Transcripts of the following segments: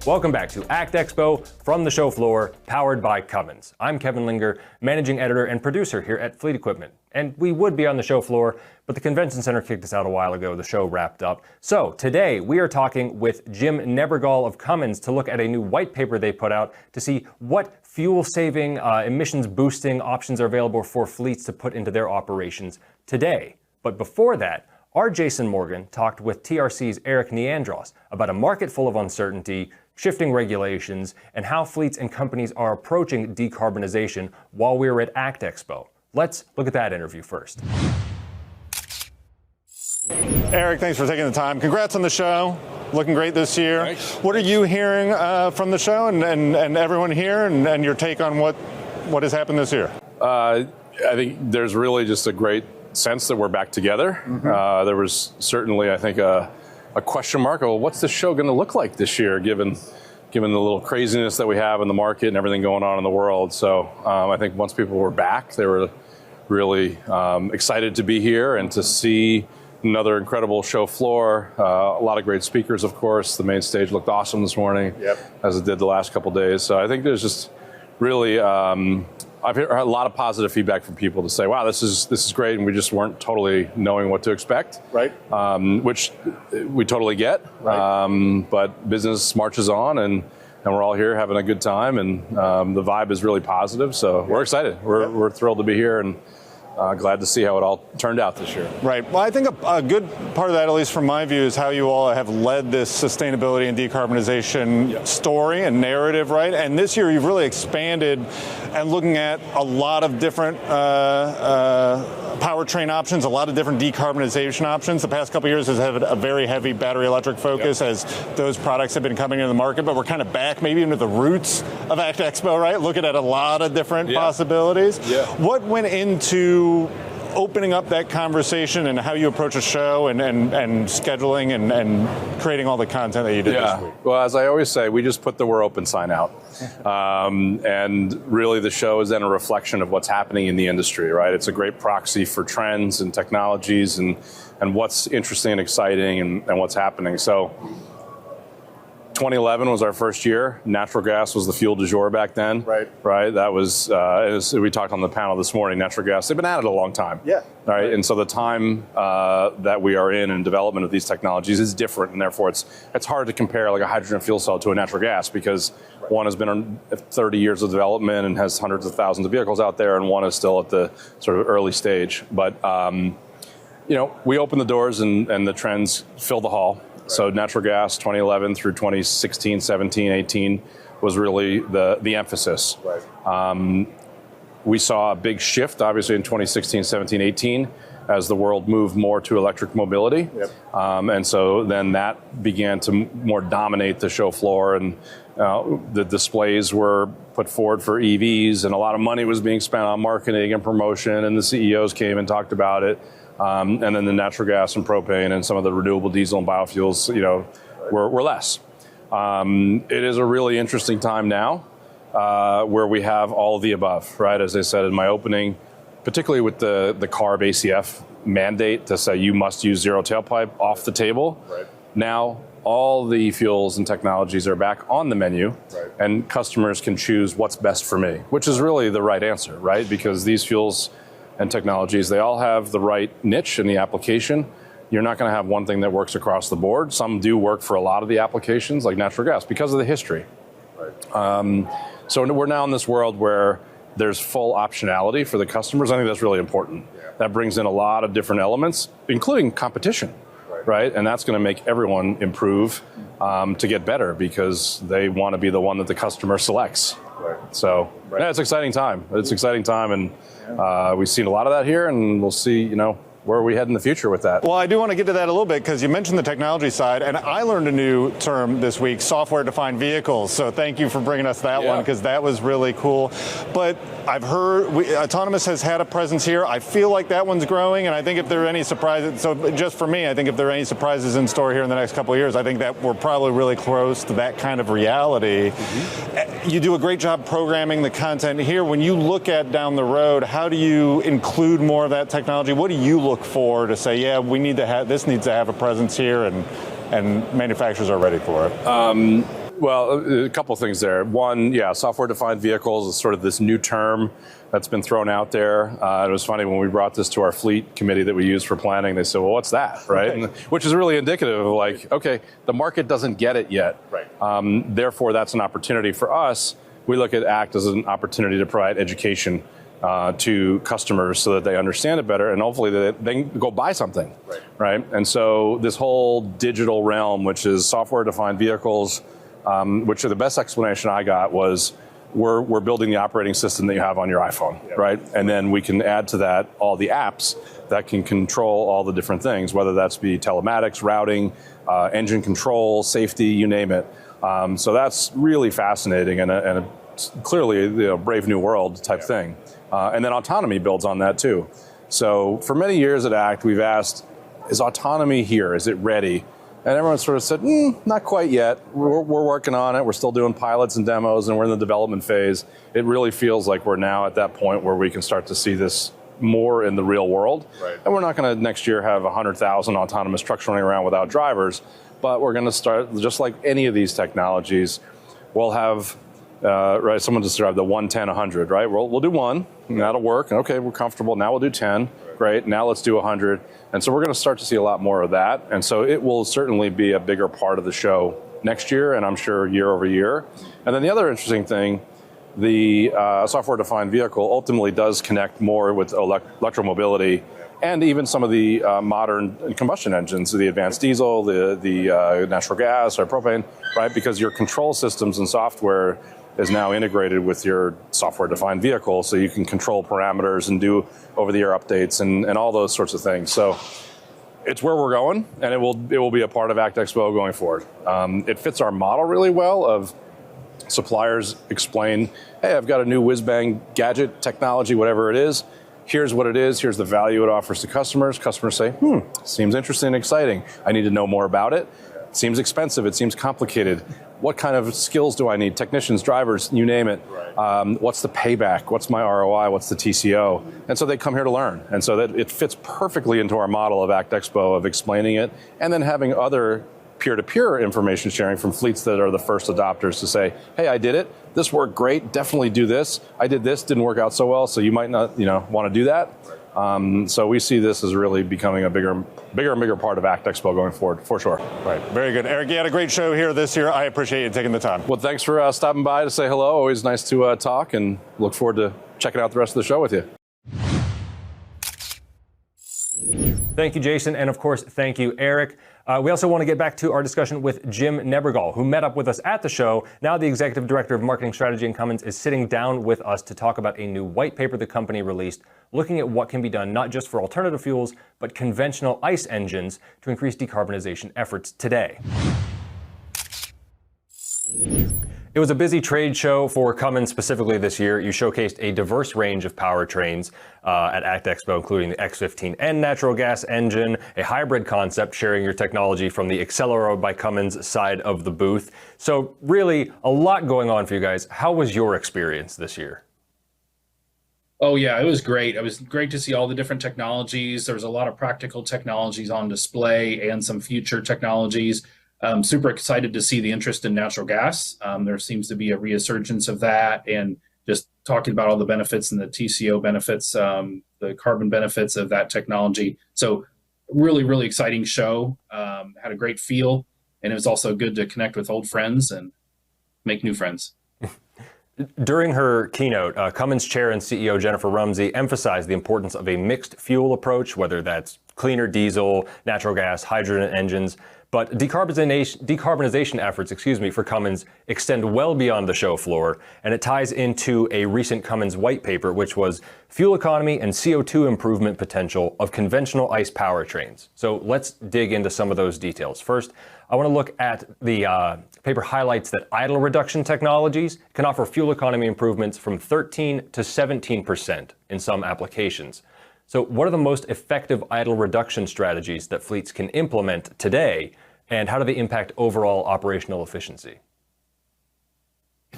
Welcome back to ACT Expo from the show floor, powered by Cummins. I'm Kevin Linger, managing editor and producer here at Fleet Equipment. And we would be on the show floor, but the convention center kicked us out a while ago. The show wrapped up. So today we are talking with Jim Nebergall of Cummins to look at a new white paper they put out to see what fuel-saving, emissions-boosting options are available for fleets to put into their operations today. But before that, our Jason Morgan talked with TRC's Erik Neandross about a market full of uncertainty, shifting regulations, and how fleets and companies are approaching decarbonization while we're at ACT Expo. Let's look at that interview first. Erik, thanks for taking the time. Congrats on the show. Looking great this year. Thanks. What are you hearing from the show and everyone here and your take on what has happened this year? I think there's really just a great sense that we're back together. Mm-hmm. There was certainly, I think, a question mark. Well, what's the show going to look like this year, given the little craziness that we have in the market and everything going on in the world? So I think once people were back, they were really excited to be here and to see another incredible show floor. A lot of great speakers, of course. The main stage looked awesome this morning, as it did the last couple of days. So I think there's just really, I've heard a lot of positive feedback from people to say, wow, this is great, and we just weren't totally knowing what to expect. Right. Which we totally get. Right. But business marches on, and we're all here having a good time, and the vibe is really positive. So we're excited. We're thrilled to be here, and glad to see how it all turned out this year. Right. Well, I think a good part of that, at least from my view, is how you all have led this sustainability and decarbonization story and narrative, right? And this year you've really expanded and looking at a lot of different powertrain options, a lot of different decarbonization options. The past couple of years has had a very heavy battery electric focus as those products have been coming into the market, but we're kind of back maybe into the roots of ACT Expo, right? Looking at a lot of different possibilities. Yeah. What went into opening up that conversation and how you approach a show and scheduling and creating all the content that you did this week? Well, as I always say, we just put the "we're open" sign out. And really the show is then a reflection of what's happening in the industry, right? It's a great proxy for trends and technologies and what's interesting and exciting and what's happening. So 2011 was our first year. Natural gas was the fuel du jour back then. Right. That was, as we talked on the panel this morning, natural gas, they've been at it a long time. Right. And so the time that we are in development of these technologies is different, and therefore it's hard to compare like a hydrogen fuel cell to a natural gas, because one has been on 30 years of development and has hundreds of thousands of vehicles out there, and one is still at the sort of early stage. But, we opened the doors and the trends fill the hall. So natural gas, 2011 through 2016, 17, 18 was really the emphasis. We saw a big shift, obviously, in 2016, 17, 18, as the world moved more to electric mobility. And so then that began to more dominate the show floor, and the displays were put forward for EVs, and a lot of money was being spent on marketing and promotion, and the CEOs came and talked about it. And then the natural gas and propane and some of the renewable diesel and biofuels, were less. It is a really interesting time now where we have all of the above, right? As I said in my opening, particularly with the CARB ACF mandate to say you must use zero tailpipe off the table. Now, all the fuels and technologies are back on the menu, and customers can choose what's best for me, which is really the right answer, right? Because these fuels and technologies, they all have the right niche in the application. You're not going to have one thing that works across the board. Some do work for a lot of the applications, like natural gas, because of the history. So we're now in this world where there's full optionality for the customers. I think that's really important. That brings in a lot of different elements, including competition, right? And that's going to make everyone improve to get better, because they want to be the one that the customer selects. So yeah, it's an exciting time. It's an exciting time, and we've seen a lot of that here, and we'll see, where are we head in the future with that? Well, I do want to get to that a little bit, because you mentioned the technology side, and I learned a new term this week, software-defined vehicles. So thank you for bringing us that one, because that was really cool. But I've heard autonomous has had a presence here. I feel like that one's growing, and I think if there are any surprises, so just for me, I think if there are any surprises in store here in the next couple of years, I think that we're probably really close to that kind of reality. You do a great job programming the content here. When you look at down the road, how do you include more of that technology? What do you look for to say, yeah, we need to have, this needs to have a presence here, and manufacturers are ready for it? Well, a couple of things there. One, yeah, software-defined vehicles is sort of this new term that's been thrown out there. It was funny when we brought this to our fleet committee that we use for planning. They said, well, what's that, right? And, which is really indicative of like, okay, the market doesn't get it yet. Right. Therefore, that's an opportunity for us. We look at ACT as an opportunity to provide education to customers so that they understand it better and hopefully that they can go buy something, right? And so this whole digital realm, which is software-defined vehicles, which the best explanation I got was we're building the operating system that you have on your iPhone, right? And then we can add to that all the apps that can control all the different things, whether that's be telematics, routing, engine control, safety, you name it. So that's really fascinating and clearly a brave new world type thing. And then autonomy builds on that too. So for many years at ACT, we've asked, is autonomy here? Is it ready? And everyone sort of said, not quite yet. We're working on it. We're still doing pilots and demos, and we're in the development phase. It really feels like we're now at that point where we can start to see this more in the real world. Right. And we're not going to next year have 100,000 autonomous trucks running around without drivers, but we're going to start, just like any of these technologies, we'll have right, someone described the 1, 10, 100, right? We'll do 1, and that'll work. Okay, we're comfortable. Now we'll do 10. Great. Now let's do 100. And so we're going to start to see a lot more of that. And so it will certainly be a bigger part of the show next year, and I'm sure year over year. And then the other interesting thing, the software-defined vehicle ultimately does connect more with electromobility and even some of the modern combustion engines, the advanced diesel, the natural gas or propane, right? Because your control systems and software is now integrated with your software-defined vehicle, so you can control parameters and do over-the-air updates and all those sorts of things. So it's where we're going, and it will be a part of ACT Expo going forward. It fits our model really well of suppliers explain, hey, I've got a new whiz-bang gadget technology, whatever it is. Here's what it is. Here's the value it offers to customers. Customers say, seems interesting and exciting. I need to know more about it. It seems expensive. It seems complicated. What kind of skills do I need? Technicians, drivers, you name it. Right. What's the payback? What's my ROI? What's the TCO? And so they come here to learn. And so that it fits perfectly into our model of ACT Expo of explaining it and then having other peer-to-peer information sharing from fleets that are the first adopters to say, hey, I did it. This worked great. Definitely do this. I did this. Didn't work out so well. So you might not, want to do that. So we see this as really becoming a bigger and bigger part of ACT Expo going forward, for sure. Right. Very good. Erik, you had a great show here this year. I appreciate you taking the time. Well, thanks for stopping by to say hello. Always nice to talk, and look forward to checking out the rest of the show with you. Thank you, Jason. And of course, thank you, Erik. We also want to get back to our discussion with Jim Nebergall, who met up with us at the show. Now the Executive Director of Marketing Strategy in Cummins is sitting down with us to talk about a new white paper the company released, looking at what can be done not just for alternative fuels, but conventional ICE engines to increase decarbonization efforts today. It was a busy trade show for Cummins specifically this year. You showcased a diverse range of powertrains at ACT Expo, including the X15N natural gas engine, a hybrid concept sharing your technology from the Accelero by Cummins side of the booth. So really a lot going on for you guys. How was your experience this year? Oh yeah, it was great. It was great to see all the different technologies. There was a lot of practical technologies on display and some future technologies. Super excited to see the interest in natural gas. There seems to be a resurgence of that, and just talking about all the benefits and the TCO benefits, the carbon benefits of that technology. So really, really exciting show. Had a great feel, and it was also good to connect with old friends and make new friends. During her keynote, Cummins Chair and CEO Jennifer Rumsey emphasized the importance of a mixed fuel approach, whether that's cleaner diesel, natural gas, hydrogen engines. But decarbonization efforts, for Cummins extend well beyond the show floor, and it ties into a recent Cummins white paper, which was fuel economy and CO2 improvement potential of conventional ICE powertrains. So let's dig into some of those details. First, I want to look at the paper highlights that idle reduction technologies can offer fuel economy improvements from 13 to 17% in some applications. So what are the most effective idle reduction strategies that fleets can implement today, and how do they impact overall operational efficiency?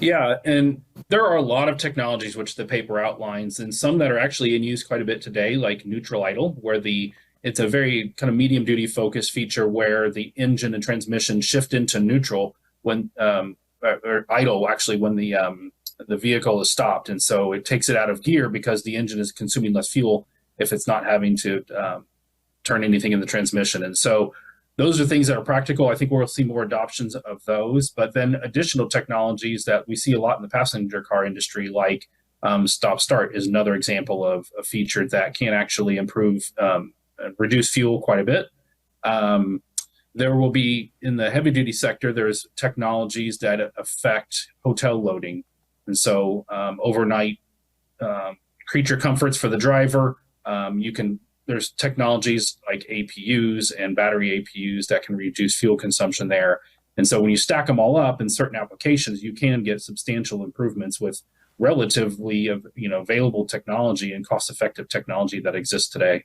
Yeah, and there are a lot of technologies which the paper outlines, and some that are actually in use quite a bit today, like neutral idle, where it's a very kind of medium duty focus feature where the engine and transmission shift into neutral when or idle actually when the vehicle is stopped. And so it takes it out of gear because the engine is consuming less fuel if it's not having to turn anything in the transmission. And so those are things that are practical. I think we'll see more adoptions of those, but then additional technologies that we see a lot in the passenger car industry, like stop start, is another example of a feature that can actually improve, reduce fuel quite a bit. There will be, in the heavy duty sector, there's technologies that affect hotel loading. And so overnight creature comforts for the driver, there's technologies like APUs and battery APUs that can reduce fuel consumption there. And so when you stack them all up in certain applications, you can get substantial improvements with relatively available technology and cost-effective technology that exists today.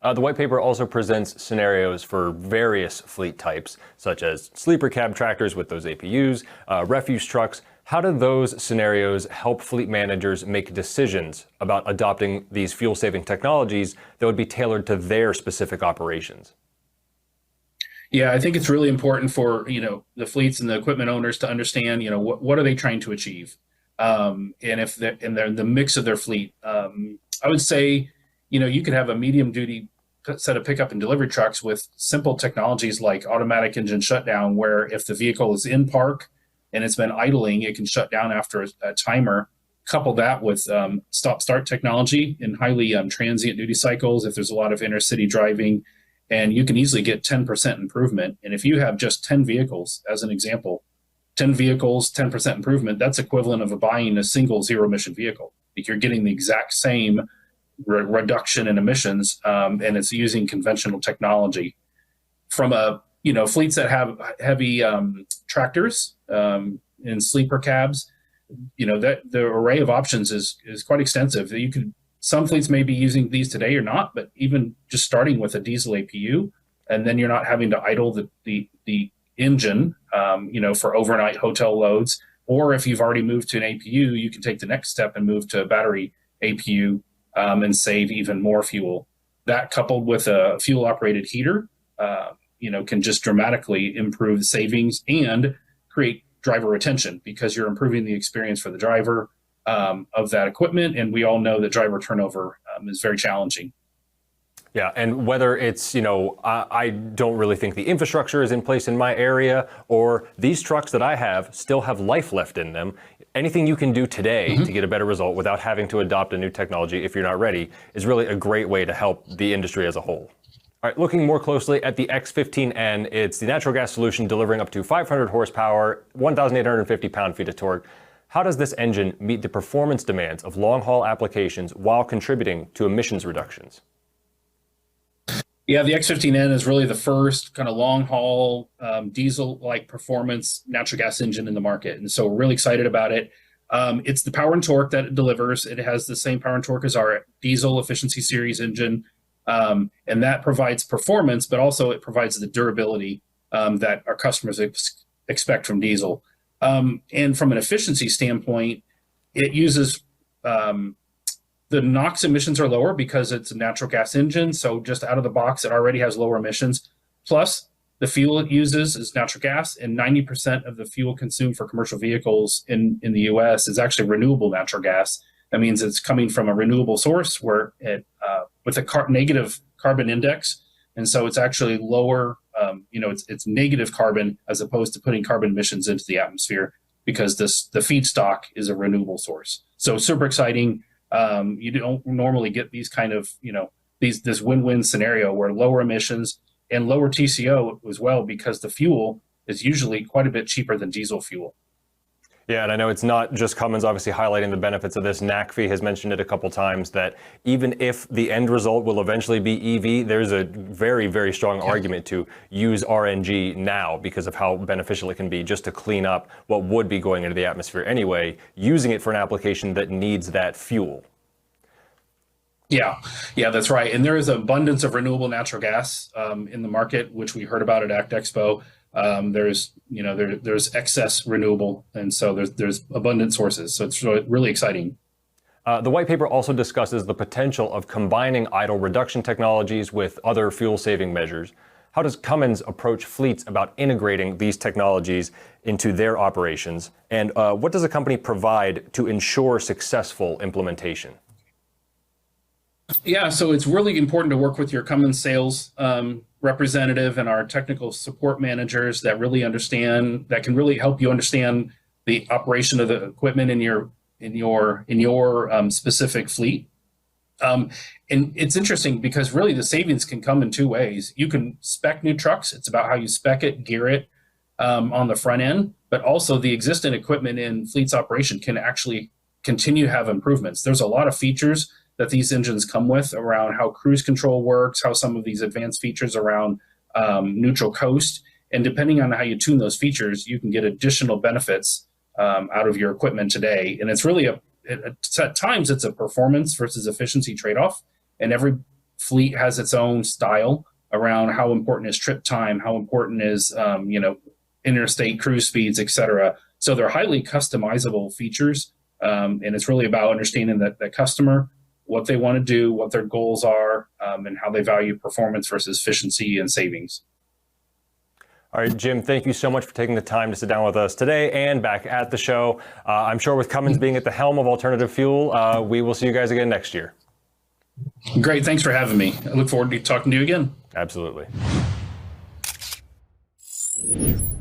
The white paper also presents scenarios for various fleet types, such as sleeper cab tractors with those APUs, refuse trucks. How do those scenarios help fleet managers make decisions about adopting these fuel-saving technologies that would be tailored to their specific operations? Yeah, I think it's really important for the fleets and the equipment owners to understand what are they trying to achieve, and if they're in the mix of their fleet. I would say you could have a medium duty set of pickup and delivery trucks with simple technologies like automatic engine shutdown, where if the vehicle is in park and it's been idling, it can shut down after a timer. Couple that with stop-start technology in highly transient duty cycles if there's a lot of intercity driving, and you can easily get 10% improvement. And if you have just 10 vehicles, as an example, 10 vehicles, 10% improvement, that's equivalent of buying a single zero-emission vehicle. Like you're getting the exact same reduction in emissions, and it's using conventional technology. From fleets that have heavy tractors and sleeper cabs, that the array of options is quite extensive. Some fleets may be using these today or not, but even just starting with a diesel APU, and then you're not having to idle the engine, for overnight hotel loads. Or if you've already moved to an APU, you can take the next step and move to a battery APU and save even more fuel. That, coupled with a fuel operated heater, can just dramatically improve the savings and create driver retention, because you're improving the experience for the driver of that equipment. And we all know that driver turnover is very challenging. Yeah, and whether it's, I don't really think the infrastructure is in place in my area, or these trucks that I have still have life left in them, anything you can do today to get a better result without having to adopt a new technology if you're not ready is really a great way to help the industry as a whole. All right, looking more closely at the X15N, it's the natural gas solution delivering up to 500 horsepower, 1,850 pound-feet of torque. How does this engine meet the performance demands of long-haul applications while contributing to emissions reductions? Yeah, the X15N is really the first kind of long-haul diesel-like performance natural gas engine in the market. And so we're really excited about it. It's the power and torque that it delivers. It has the same power and torque as our diesel efficiency series engine. And that provides performance, but also it provides the durability that our customers expect from diesel. And from an efficiency standpoint, it uses the NOx emissions are lower because it's a natural gas engine. So just out of the box, it already has lower emissions. Plus, the fuel it uses is natural gas, and 90% of the fuel consumed for commercial vehicles in the U.S. is actually renewable natural gas. That means it's coming from a renewable source where it with a negative carbon index, and so it's actually lower. It's negative carbon as opposed to putting carbon emissions into the atmosphere, because the feedstock is a renewable source. So super exciting. You don't normally get these kind of this win-win scenario where lower emissions and lower TCO as well, because the fuel is usually quite a bit cheaper than diesel fuel. Yeah, and I know it's not just Cummins obviously highlighting the benefits of this. NACFE has mentioned it a couple times that even if the end result will eventually be EV, there's a very, very strong argument to use RNG now because of how beneficial it can be just to clean up what would be going into the atmosphere anyway, using it for an application that needs that fuel. Yeah, that's right. And there is an abundance of renewable natural gas in the market, which we heard about at ACT Expo. There's excess renewable, and so there's abundant sources. So it's really exciting. The white paper also discusses the potential of combining idle reduction technologies with other fuel-saving measures. how does Cummins approach fleets about integrating these technologies into their operations? And what does a company provide to ensure successful implementation? Yeah, so it's really important to work with your Cummins sales representative and our technical support managers that really understand, that can really help you understand the operation of the equipment in your specific fleet. And it's interesting because really the savings can come in two ways. You can spec new trucks. It's about how you spec it, gear it on the front end, but also the existing equipment in fleet's operation can actually continue to have improvements. There's a lot of features that these engines come with around how cruise control works, how some of these advanced features around neutral coast. And depending on how you tune those features, you can get additional benefits out of your equipment today. And it's really at times it's a performance versus efficiency trade-off. And every fleet has its own style around how important is trip time, how important is, interstate cruise speeds, et cetera. So they're highly customizable features. And it's really about understanding that the customer, what they want to do, what their goals are, and how they value performance versus efficiency and savings. All right, Jim, thank you so much for taking the time to sit down with us today and back at the show. I'm sure with Cummins being at the helm of alternative fuel, we will see you guys again next year. Great. Thanks for having me. I look forward to talking to you again. Absolutely.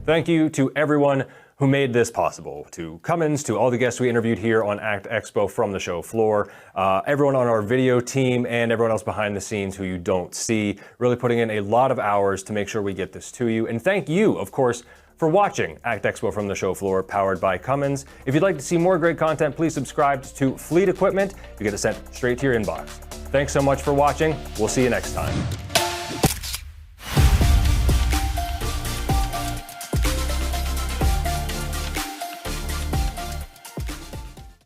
Thank you to everyone who made this possible, to Cummins, to all the guests we interviewed here on ACT Expo from the show floor, everyone on our video team, and everyone else behind the scenes who you don't see, really putting in a lot of hours to make sure we get this to you. And thank you, of course, for watching ACT Expo from the show floor, powered by Cummins. If you'd like to see more great content, please subscribe to Fleet Equipment. You get it sent straight to your inbox. Thanks so much for watching. We'll see you next time.